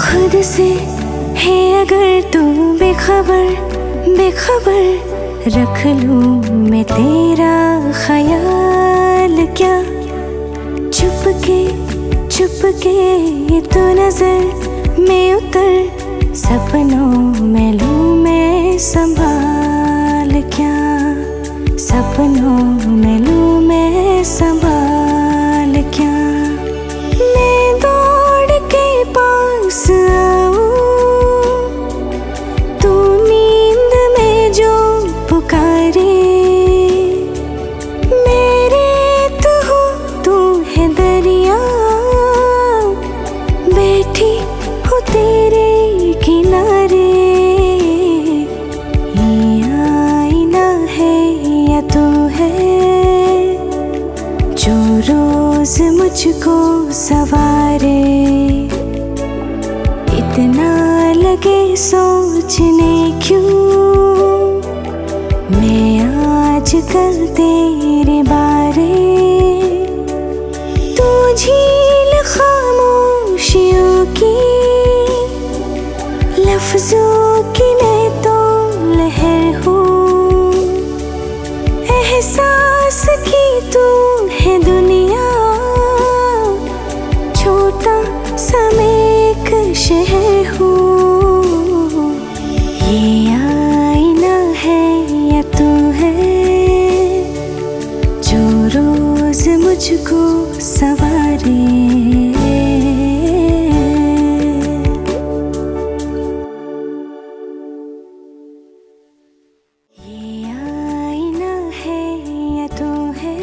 खुद से है अगर तू बेखबर बेखबर, रख लूं मैं तेरा ख्याल क्या। चुपके तो नजर में उतर, सपनों में लूं मैं संभाल क्या। सपनों में लूं मैं संभाल क्या। मैं दौड़ के पास आऊं, तू नींद में जो पुकारे। मेरे तो हो तू है दरिया, बैठी हो तेरे किनारे। ये आईना है या तू है, जो रोज मुझको सवारे। इतना लगे सोचने क्यों, मैं आजकल तेरे बारे। तू झील खामोशियों की, लफ्जों की मैं तो लहर हूँ। एहसास की तू है दुनिया, छोटा सा मैं एक शहर हूँ। ये आईना है या तू है, जो रोज मुझको सवारे। ये आईना है या तू है,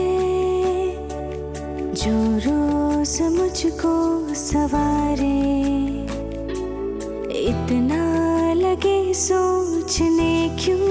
जो रोज मुझको सवारे। इतना लगे सोचने क्यों,